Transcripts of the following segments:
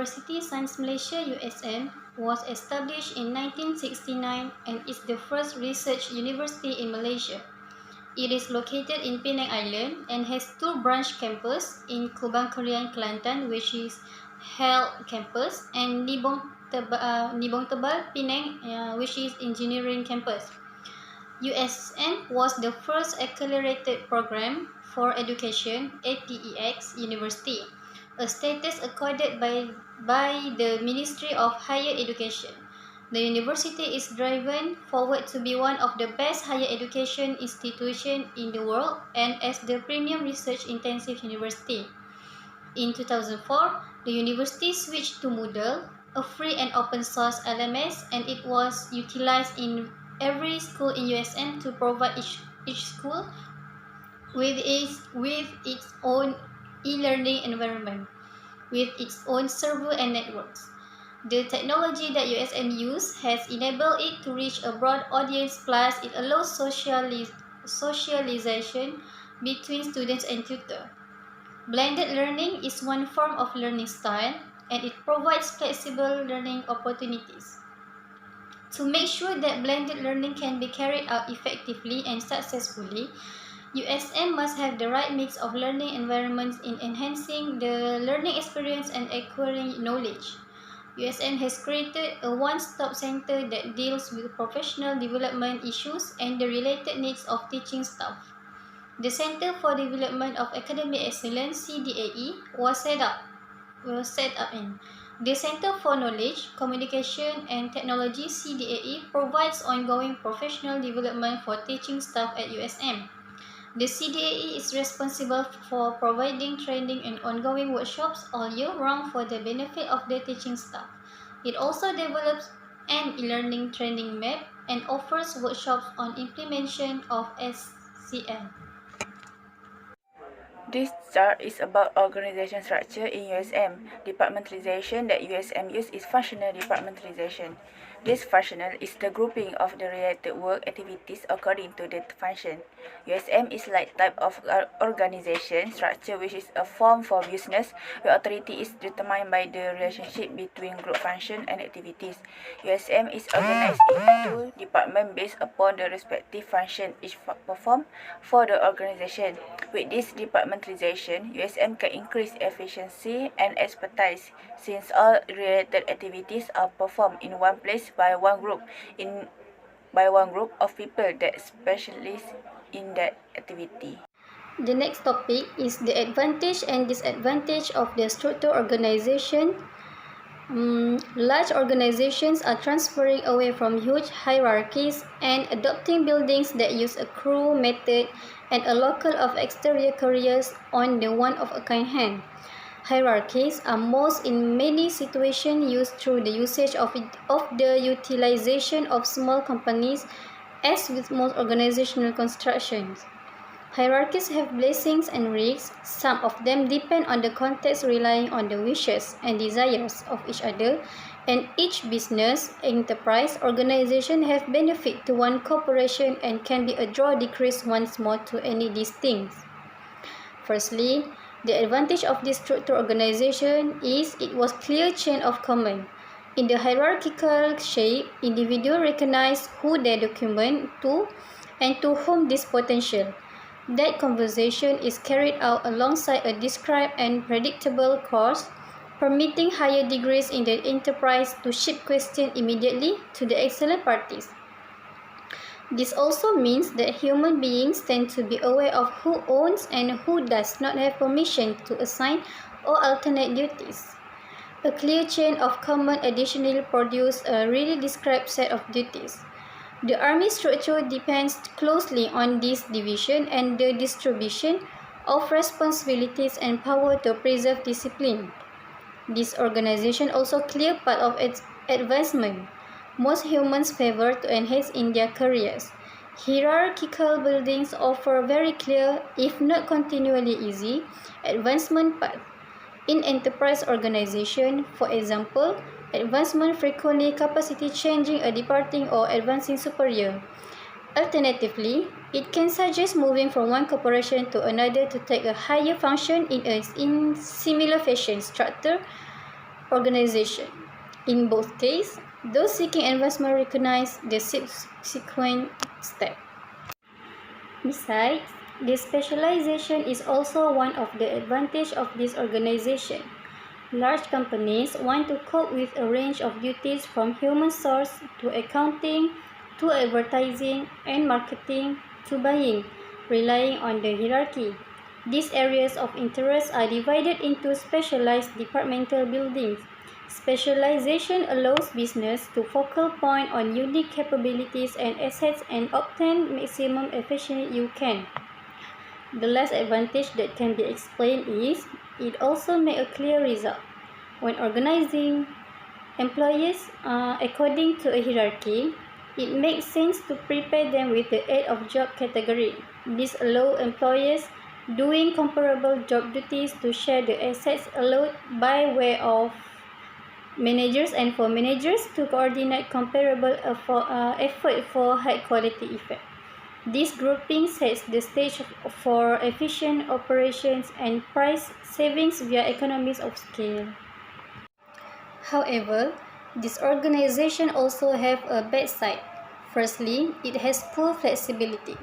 University Science Malaysia USM was established in 1969 and is the first research university in Malaysia. It is located in Penang Island and has two branch campuses in Kubang Kerian, Kelantan, which is Health Campus, and Nibong Tebal, Penang, which is Engineering Campus. USM was the first accelerated program for education ATEX University, a status accorded by the Ministry of Higher Education. The university is driven forward to be one of the best higher education institutions in the world and as the premium research-intensive university. In 2004, the university switched to Moodle, a free and open source LMS, and it was utilized in every school in USM to provide each school with its own e-learning environment, with its own server and networks. The technology that USM uses has enabled it to reach a broad audience, plus it allows socialization between students and tutors. Blended learning is one form of learning style, and it provides flexible learning opportunities. To make sure that blended learning can be carried out effectively and successfully, USM must have the right mix of learning environments in enhancing the learning experience and acquiring knowledge. USM has created a one-stop center that deals with professional development issues and the related needs of teaching staff. The Center for Development of Academic Excellence (CDAE) was set up in. The Center for Knowledge, Communication and Technology (CDAE) provides ongoing professional development for teaching staff at USM. The CDAE is responsible for providing training and ongoing workshops all year round for the benefit of the teaching staff. It also develops an e-learning training map and offers workshops on implementation of SCL. This chart is about organization structure in USM. Departmentalization that USM uses is functional departmentalization. This functional is the grouping of the related work activities according to the function. USM is like type of organization structure which is a form for business where authority is determined by the relationship between group function and activities. USM is organized into departments based upon the respective function each perform for the organization. With this departmentalization, USM can increase efficiency and expertise since all related activities are performed in one place by one group of people that specialize in that activity. The next topic is the advantage and disadvantage of the structured organization. Large organizations are transferring away from huge hierarchies and adopting buildings that use a crew method and a local of exterior careers on the one-of-a-kind hand. Hierarchies are most in many situations used through the usage of the utilization of small companies, as with most organizational constructions. Hierarchies have blessings and risks. Some of them depend on the context, relying on the wishes and desires of each other, and each business, enterprise, organization has benefit to one corporation and can be a draw decrease once more to any of these things. Firstly, the advantage of this structured organization is it was clear chain of command. In the hierarchical shape, individuals recognize who they document to and to whom this potential. That conversation is carried out alongside a described and predictable course, permitting higher degrees in the enterprise to ship questions immediately to the excellent parties. This also means that human beings tend to be aware of who owns and who does not have permission to assign or alternate duties. A clear chain of command additionally produces a really described set of duties. The army structure depends closely on this division and the distribution of responsibilities and power to preserve discipline. This organization also clear part of its advancement. Most humans favor to enhance in their careers. Hierarchical buildings offer very clear, if not continually easy, advancement path. In enterprise organization, for example, advancement frequently capacity changing a departing or advancing superior. Alternatively, it can suggest moving from one corporation to another to take a higher function in similar fashion. Structured organization. In both cases, those seeking investment recognize the subsequent step. Besides, this specialization is also one of the advantages of this organization. Large companies want to cope with a range of duties from human source to accounting to advertising and marketing to buying, relying on the hierarchy. These areas of interest are divided into specialized departmental buildings. Specialization allows business to focal point on unique capabilities and assets and obtain maximum efficiency you can. The last advantage that can be explained is it also makes a clear result. When organizing employees according to a hierarchy, it makes sense to prepare them with the aid of job category. This allows employees doing comparable job duties to share the assets allowed by way of managers and for managers to coordinate comparable effort for high quality effect. This grouping sets the stage for efficient operations and price savings via economies of scale. However, this organization also has a bad side. Firstly, it has poor flexibility.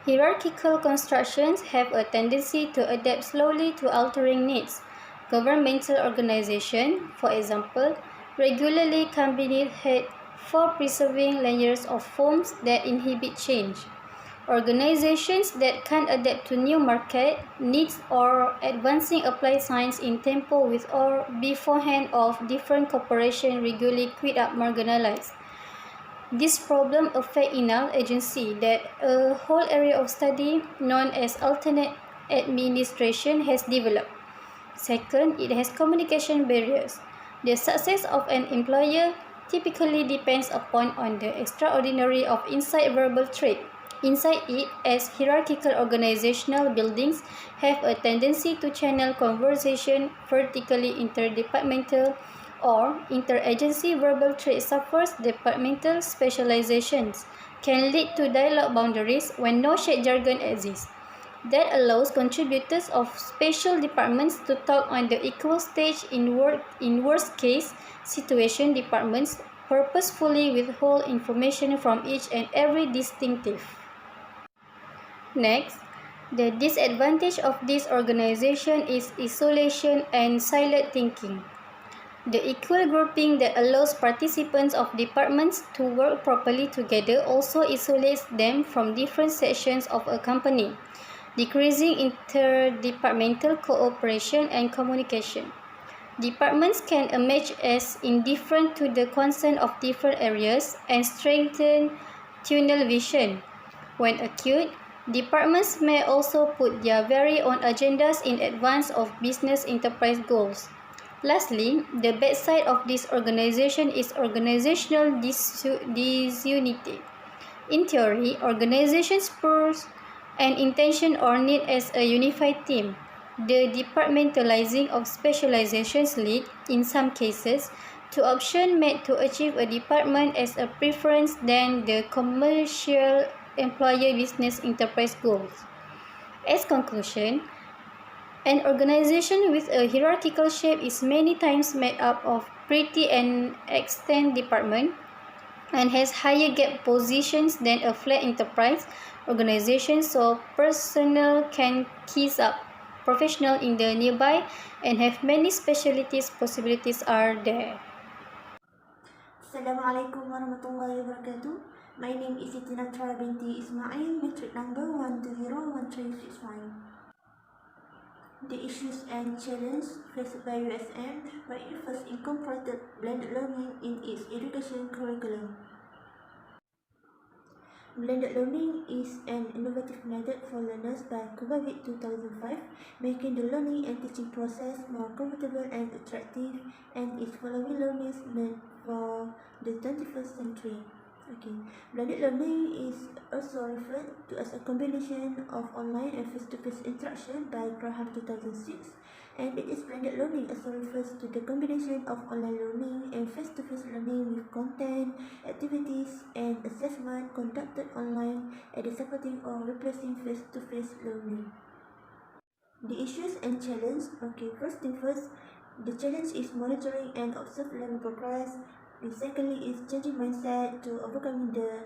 Hierarchical constructions have a tendency to adapt slowly to altering needs. Governmental organizations, for example, regularly combine head for preserving layers of forms that inhibit change. Organizations that can't adapt to new market needs or advancing applied science in tempo with or beforehand of different corporations regularly quit up marginalized. This problem affects enough agency that a whole area of study known as alternate administration has developed. Second, it has communication barriers. The success of an employer typically depends upon on the extraordinary of inside verbal trait. Inside it, as hierarchical organizational buildings have a tendency to channel conversation vertically interdepartmental or interagency verbal trait suffers departmental specializations, can lead to dialogue boundaries when no shared jargon exists. That allows contributors of special departments to talk on the equal stage in worst case situation departments purposefully withhold information from each and every distinctive. Next, the disadvantage of this organization is isolation and silent thinking. The equal grouping that allows participants of departments to work properly together also isolates them from different sections of a company, decreasing interdepartmental cooperation and communication. Departments can emerge as indifferent to the concern of different areas and strengthen tunnel vision. When acute, departments may also put their very own agendas in advance of business enterprise goals. Lastly, the bad side of this organization is organizational disunity. In theory, organizations purpose and intention or need as a unified team. The departmentalizing of specializations lead, in some cases, to options made to achieve a department as a preference than the commercial employer business enterprise goals. As conclusion, an organization with a hierarchical shape is many times made up of pretty and extended departments and has higher gap positions than a flat enterprise organization, so personnel can keys up professional in the nearby and have many specialties possibilities are there. Assalamualaikum warahmatullahi wabarakatuh. My name is Siti Natra binti Ismail, metric number 1201365. The issues and challenges faced by USM when it first incorporated blended learning in its education curriculum. Blended learning is an innovative method for learners by COVID 2005, making the learning and teaching process more comfortable and attractive, and is following learners meant for the 21st century. Blended learning is also referred to as a combination of online and face-to-face interaction by Graham 2006, and it is blended learning also refers to the combination of online learning and face-to-face learning with content, activities, and assessment conducted online at the supporting or replacing face-to-face learning. The issues and challenges. First thing first, The challenge is monitoring and observe learning progress. And secondly is changing mindset to overcoming the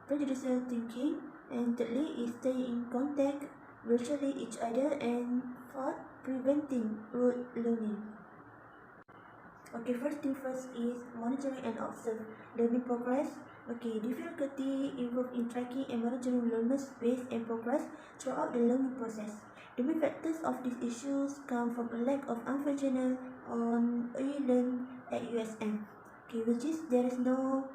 prejudicial thinking. And thirdly is staying in contact virtually each other. And fourth, preventing rote learning. Okay, first thing first is monitoring and observe learning progress. Okay, difficulty involved in tracking and monitoring learners' pace and progress throughout the learning process. The main factors of these issues come from a lack of unfunctional on e-learn at USM. Okay, which is there is no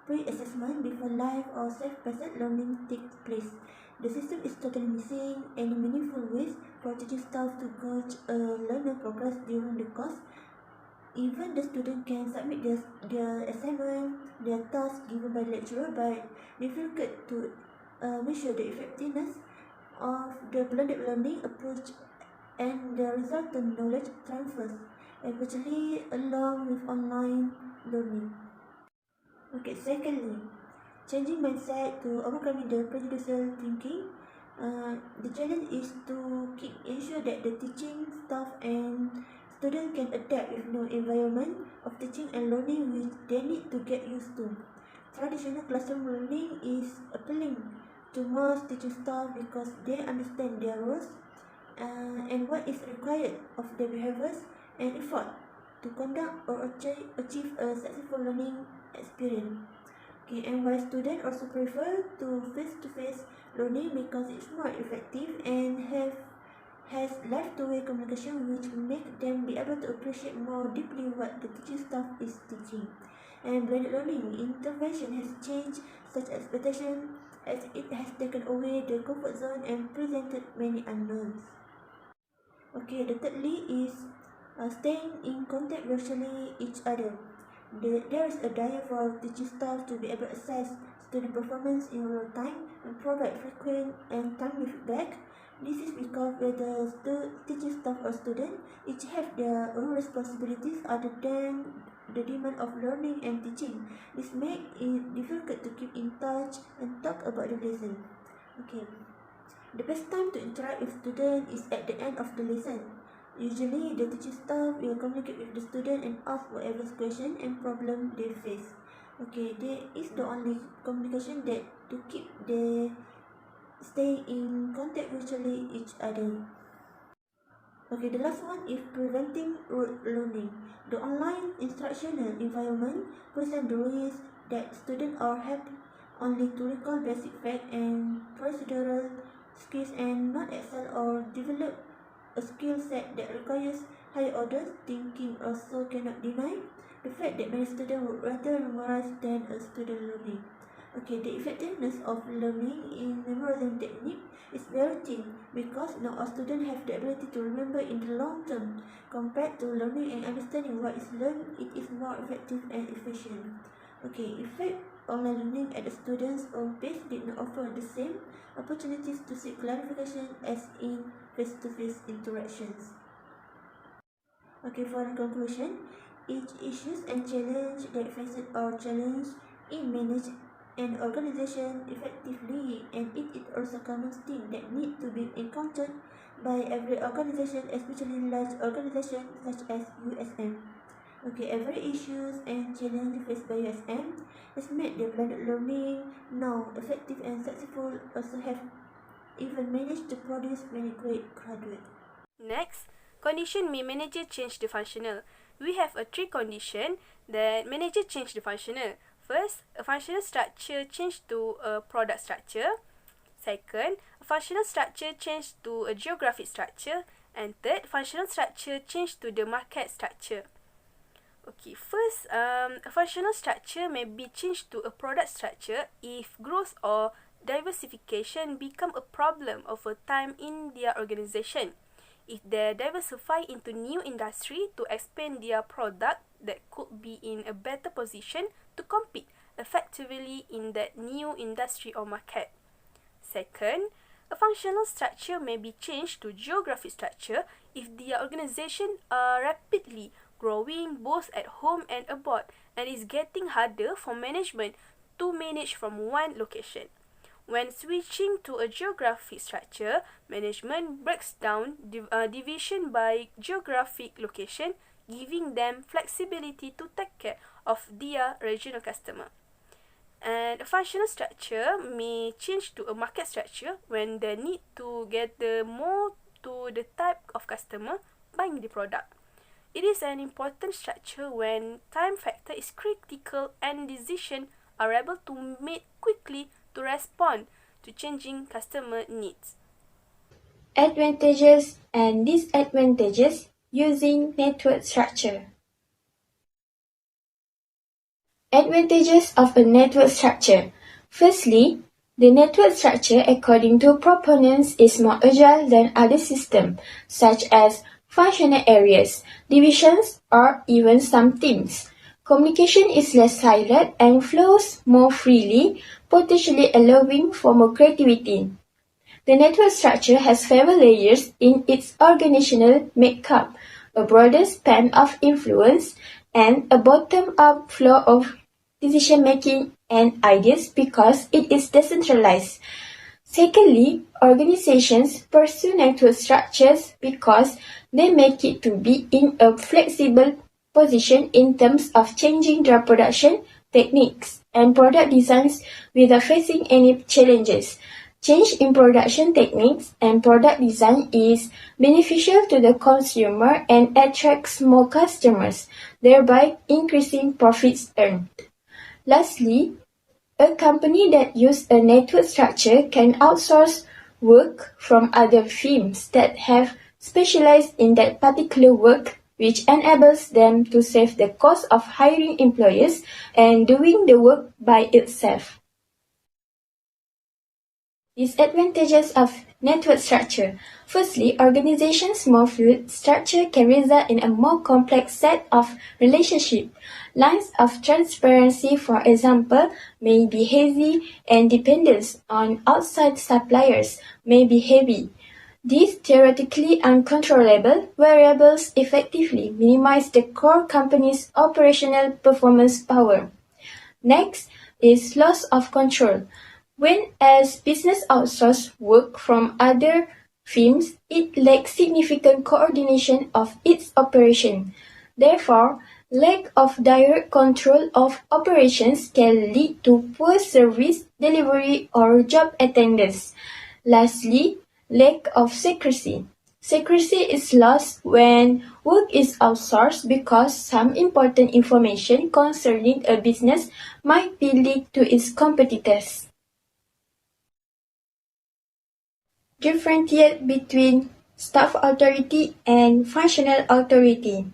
pre-assessment before live or self-paced learning takes place. The system is totally missing any meaningful ways for teaching staff to gauge a learner progress during the course. Even the student can submit their assignment, their task given by the lecturer, but difficult to measure the effectiveness of the blended learning approach and the resultant knowledge transfers, especially along with online learning. Okay, secondly, changing mindset to overcoming the prejudicial thinking. The challenge is to ensure that the teaching staff and students can adapt with new environment of teaching and learning which they need to get used to. Traditional classroom learning is appealing to most teaching staff because they understand their roles and what is required of their behaviors and effort to conduct or achieve a successful learning experience. Okay, and while students also prefer to face-to-face learning because it's more effective and has live two-way communication which make them be able to appreciate more deeply what the teaching staff is teaching. And blended learning intervention has changed such expectation as it has taken away the comfort zone and presented many unknowns. Okay, the thirdly is staying in contact virtually each other. There is a desire for teaching staff to be able to assess student performance in real time and provide frequent and timely feedback. This is because whether teaching staff or student each have their own responsibilities other than the demand of learning and teaching. This makes it difficult to keep in touch and talk about the lesson. Okay. The best time to interact with students is at the end of the lesson. Usually, the teaching staff will communicate with the student and ask whatever question and problem they face. Okay, there is the only communication that to keep the stay in contact virtually each other. Okay, the last one is preventing rote learning. The online instructional environment presents the risk that students are helped only to recall basic facts and procedural skills and not excel or develop a skill set that requires high order thinking. Also cannot deny the fact that many students would rather memorize than a student learning. Okay, the effectiveness of learning in memorizing technique is very thin because not all students have the ability to remember in the long term. Compared to learning and understanding what is learned, it is more effective and efficient. Okay, effect online learning at the student's own pace did not offer the same opportunities to seek clarification as in face-to-face interactions. Okay, for the conclusion, each issues and challenge that faces our challenge in manage an organization effectively, and it is also common thing that need to be encountered by every organization, especially large organizations such as USM. Okay, every issues and challenge faced by USM has made the blended learning now effective and successful. Also have even managed to produce many great graduates. Next, condition may manager change the functional. We have a three condition that manager change the functional. First, a functional structure change to a product structure. Second, a functional structure change to a geographic structure. And third, functional structure change to the market structure. Okay, first, a functional structure may be changed to a product structure if growth or diversification become a problem over time in their organization. If they diversify into new industry to expand their product that could be in a better position to compete effectively in that new industry or market. Second, a functional structure may be changed to geographic structure if the organization are rapidly growing both at home and abroad and is getting harder for management to manage from one location. When switching to a geographic structure, management breaks down division by geographic location giving them flexibility to take care of their regional customer. And a functional structure may change to a market structure when the need to gather more to the type of customer buying the product. It is an important structure when time factor is critical and decisions are able to made quickly to respond to changing customer needs. Advantages and disadvantages using network structure. Advantages of a network structure. Firstly, the network structure according to proponents is more agile than other systems, such as functional areas, divisions, or even some teams. Communication is less siloed and flows more freely, potentially allowing for more creativity. The network structure has several layers in its organizational makeup, a broader span of influence, and a bottom-up flow of decision-making and ideas because it is decentralized. Secondly, organizations pursue network structures because they make it to be in a flexible position in terms of changing their production techniques and product designs without facing any challenges. Change in production techniques and product design is beneficial to the consumer and attracts more customers, thereby increasing profits earned. Lastly, a company that uses a network structure can outsource work from other firms that have specialized in that particular work, which enables them to save the cost of hiring employees and doing the work by itself. Disadvantages of network structure. Firstly, organizations' more fluid structure can result in a more complex set of relationships. Lines of transparency, for example, may be hazy and dependence on outside suppliers may be heavy. These theoretically uncontrollable variables effectively minimize the core company's operational performance power. Next is loss of control. When as business outsource work from other firms, it lacks significant coordination of its operation. Therefore, lack of direct control of operations can lead to poor service delivery or job attendance. Lastly, lack of secrecy. Secrecy is lost when work is outsourced because some important information concerning a business might be leaked to its competitors. Differentiate between staff authority and functional authority.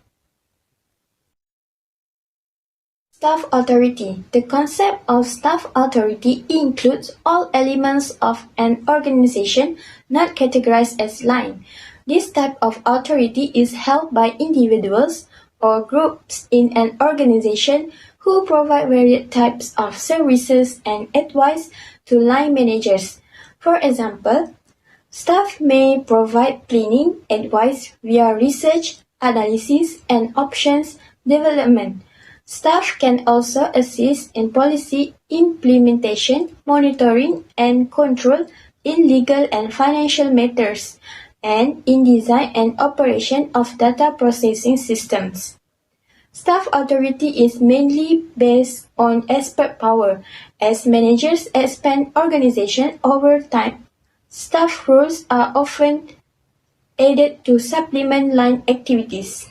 Staff authority. The concept of staff authority includes all elements of an organization not categorized as line. This type of authority is held by individuals or groups in an organization who provide various types of services and advice to line managers. For example, staff may provide planning advice via research, analysis, and options development. Staff can also assist in policy implementation, monitoring, and control in legal and financial matters, and in design and operation of data processing systems. Staff authority is mainly based on expert power, as managers expand organization over time. Staff roles are often added to supplement line activities.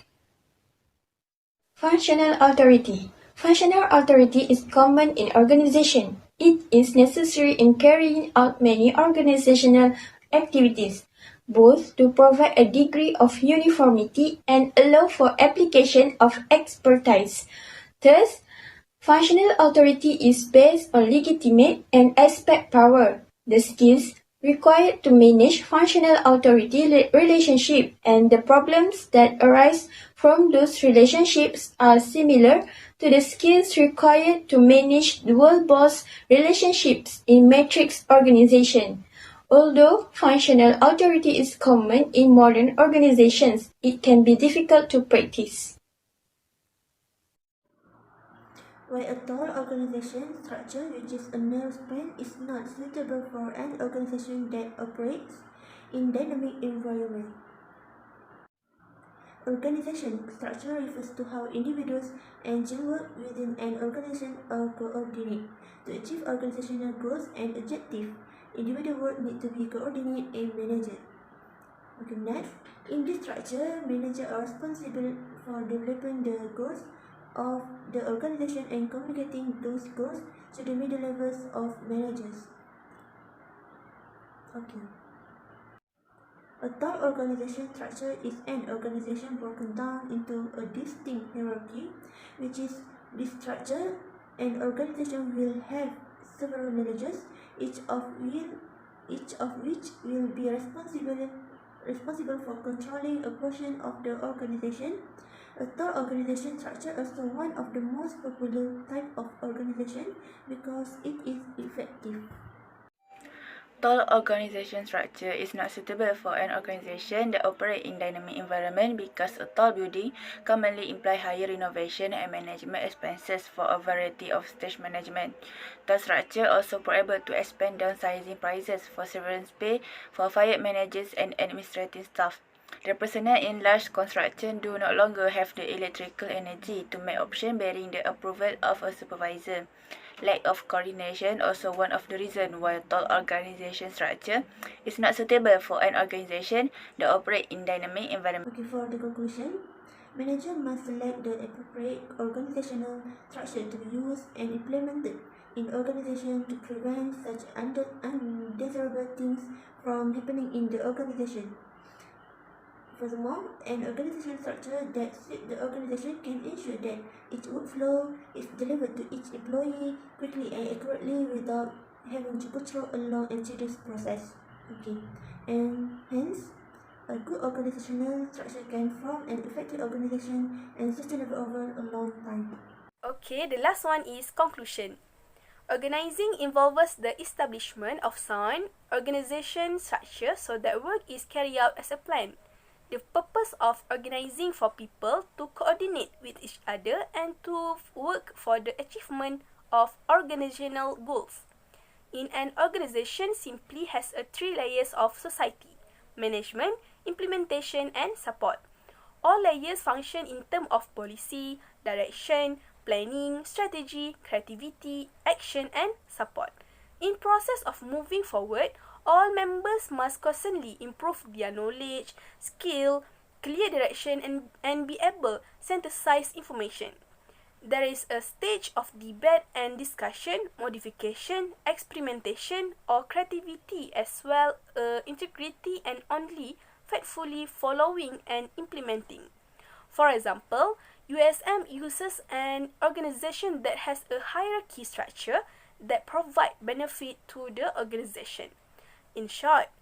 Functional authority. Functional authority is common in organization. It is necessary in carrying out many organizational activities, both to provide a degree of uniformity and allow for application of expertise. Thus, functional authority is based on legitimate and expert power, the skills required to manage functional authority relationship and the problems that arise from those relationships are similar to the skills required to manage dual boss relationships in matrix organization. Although functional authority is common in modern organizations, it can be difficult to practice. While a tall organization structure which is a narrow span is not suitable for an organization that operates in dynamic environment. Organization structure refers to how individuals and team work within an organization or coordinate to achieve organizational goals and objectives. Individual work need to be coordinated and managed. Okay, next, in this structure, managers are responsible for developing the goals of the organization and communicating those goals to the middle levels of managers. Okay. A third organization structure is an organization broken down into a distinct hierarchy, which is this structure. An organization will have several managers, each of which will be responsible for controlling a portion of the organization. A third organization structure is also one of the most popular type of organization because it is effective. Tall organization structure is not suitable for an organization that operates in dynamic environment because a tall building commonly implies higher renovation and management expenses for a variety of stage management. Tall structure also able to expand downsizing prices for severance pay for fired managers and administrative staff. The personnel in large construction do no longer have the electrical energy to make option bearing the approval of a supervisor. Lack of coordination also one of the reasons why tall organization structure is not suitable for an organization that operates in dynamic environment. Okay, for the conclusion, manager must select the appropriate organizational structure to be used and implemented in organization to prevent such undesirable things from happening in the organization. Furthermore, an organizational structure that suits the organization can ensure that its workflow is delivered to each employee quickly and accurately without having to go through a long and tedious process. Okay, and hence, a good organizational structure can form an effective organization and sustainable over a long time. Okay, the last one is conclusion. Organizing involves the establishment of sound organization structure so that work is carried out as a plan. The purpose of organizing for people to coordinate with each other and to work for the achievement of organizational goals. In an organization simply has a 3 layers of society: management, implementation, and support. All layers function in terms of policy, direction, planning, strategy, creativity, action, and support. In process of moving forward, all members must constantly improve their knowledge, skill, clear direction, and be able to synthesize information. There is a stage of debate and discussion, modification, experimentation, or creativity as well as integrity and only faithfully following and implementing. For example, USM uses an organization that has a hierarchy structure that provide benefit to the organization. In short,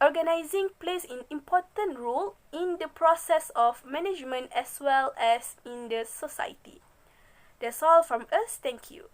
organizing plays an important role in the process of management as well as in the society. That's all from us. Thank you.